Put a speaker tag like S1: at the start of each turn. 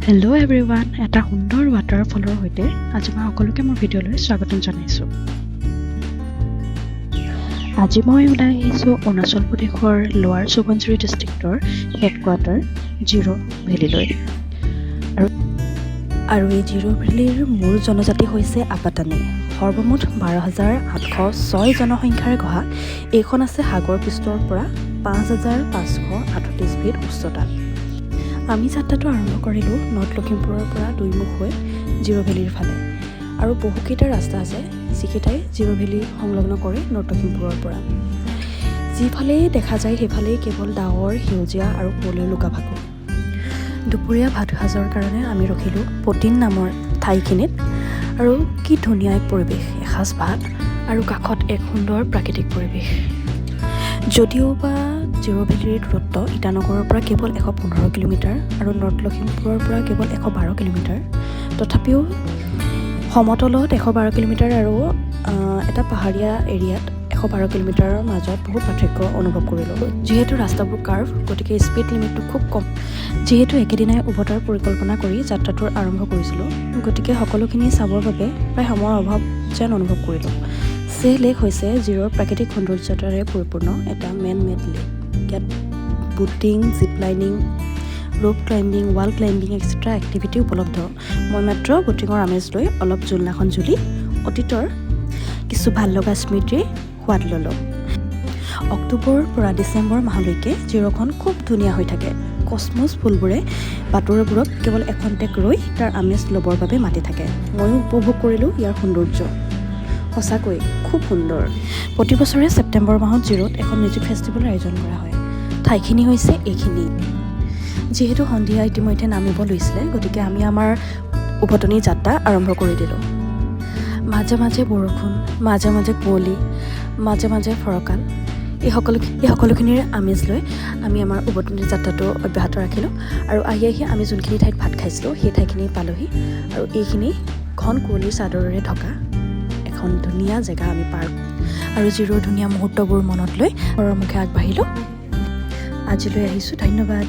S1: Hello' everyone, এটা সুন্দৰ ৱাটাৰফলৰ সৈতে আজি মই সকলোকে মোৰ ভিডিঅ'লৈ স্বাগতম জনাইছোঁ। আজি মই ওলাই আহিছোঁ অৰুণাচল প্ৰদেশৰ লোৱাৰ সুবনছিৰি ডিষ্ট্ৰিক্টৰ হেডকোৱাৰ্টাৰ জিৰ' ভেলীলৈ। আৰু এই জিৰ' ভেলীৰ মূল জনজাতি হৈছে আপাটানি। সৰ্বমুঠ 12,806 জনসংখ্যাৰে গঢ়া এইখন আছে সাগৰ পৃষ্ঠৰ পৰা 5,538 ফিট উচ্চতাত। আমি যাত্ৰাটো আৰম্ভ কৰিলোঁ নৰ্থ লখিমপুৰৰ পৰা দুইমুখ হৈ জিৰ' ভেলীৰ ফালে। আৰু বহুকেইটা ৰাস্তা আছে যিকেইটাই জিৰ' ভেলী সংলগ্ন কৰে নৰ্থ লখিমপুৰৰ পৰা। যিফালেই দেখা যায় সেইফালেই কেৱল ডাৱৰ, সেউজীয়া আৰু কুঁৱলীৰ লুকা-ভাকু। দুপৰীয়া ভাত সাজৰ কাৰণে আমি ৰখিলোঁ পটিন নামৰ ঠাইখিনিত। আৰু কি ধুনীয়া এক পৰিৱেশ, এসাঁজ ভাত আৰু কাষত এক সুন্দৰ প্ৰাকৃতিক পৰিৱেশ। যদিও বা জিৰ' ভেলীৰ দূৰত্ব ইটানগৰৰ পৰা কেৱল 115 কিলোমিটাৰ আৰু নৰ্থ লখিমপুৰৰ পৰা কেৱল 112 কিলোমিটাৰ, তথাপিও সমতলত 112 কিলোমিটাৰ আৰু এটা পাহাৰীয়া এৰিয়াত 112 কিলোমিটাৰৰ মাজত বহুত পাৰ্থক্য অনুভৱ কৰিলোঁ। যিহেতু ৰাস্তাবোৰ কাৰ্ভ, গতিকে স্পীড লিমিটটো খুব কম। যিহেতু একেদিনাই উভতাৰ পৰিকল্পনা কৰি যাত্ৰাটোৰ আৰম্ভ কৰিছিলোঁ, গতিকে সকলোখিনি চাবৰ বাবে প্ৰায় সময়ৰ অভাৱ যেন অনুভৱ কৰিলোঁ। ছে লেক হৈছে জিৰ'ৰ প্ৰাকৃতিক সৌন্দৰ্যতাৰে পৰিপূৰ্ণ এটা মেন মেড লেক। ইয়াত boating, zip lining, rope climbing, wall climbing etcetera activity উপলব্ধ। মই মাত্ৰ বুটিঙৰ আমেজ লৈ অলপ জোলনাখন জুলি অতীতৰ কিছু ভাল লগা স্মৃতিৰ সোৱাদ ল'লোঁ। অক্টোবৰ পৰা ডিচেম্বৰ মাহলৈকে জিৰ'খন খুব ধুনীয়া হৈ থাকে। কসমছ ফুলবোৰে বাটৰুবোৰক কেৱল এখন্তেক ৰৈ তাৰ আমেজ ল'বৰ বাবে মাতি থাকে। ময়ো উপভোগ কৰিলোঁ ইয়াৰ সৌন্দৰ্য। সঁচাকৈ খুব সুন্দৰ। প্ৰতি বছৰে ছেপ্টেম্বৰ মাহত জিৰ'ত এখন মিউজিক ফেষ্টিভেলৰ আয়োজন কৰা হয়। ঠাইখিনি হৈছে এইখিনি। যিহেতু সন্ধিয়া ইতিমধ্যে নামিব লৈছিলে, গতিকে আমি আমাৰ উভতনি যাত্ৰা আৰম্ভ কৰি দিলোঁ। মাজে মাজে বৰষুণ, মাজে মাজে কুঁৱলী, মাজে মাজে ফৰকাল, এই সকলোখিনিৰ আমেজ লৈ আমি আমাৰ উভতনি যাত্ৰাটো অব্যাহত ৰাখিলোঁ। আৰু আহি আমি যোনখিনি ঠাইত ভাত খাইছিলোঁ সেই ঠাইখিনি পালোহি। আৰু এইখিনি ঘন কুঁৱলীৰ চাদৰেৰে ঢকা এখন ধুনীয়া জেগা আমি পাৰ। আৰু জিৰ'ৰ ধুনীয়া মুহূৰ্তবোৰ মনত লৈ ঘৰৰ মুখে আগবাঢ়িলোঁ। আজিলৈ আহিছোঁ, ধন্যবাদ।